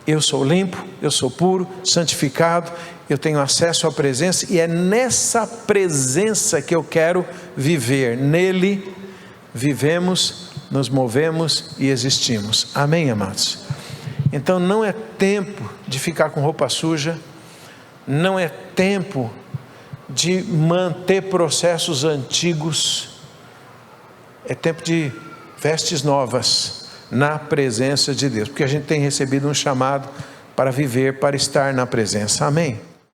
[SPEAKER 1] eu sou limpo, eu sou puro, santificado, eu tenho acesso à presença. E é nessa presença que eu quero viver. Nele vivemos, nos movemos e existimos. Amém, amados? Então não é tempo de ficar com roupa suja. Não é tempo de manter processos antigos. É tempo de vestes novas na presença de Deus, porque a gente tem recebido um chamado para viver, para estar na presença. Amém?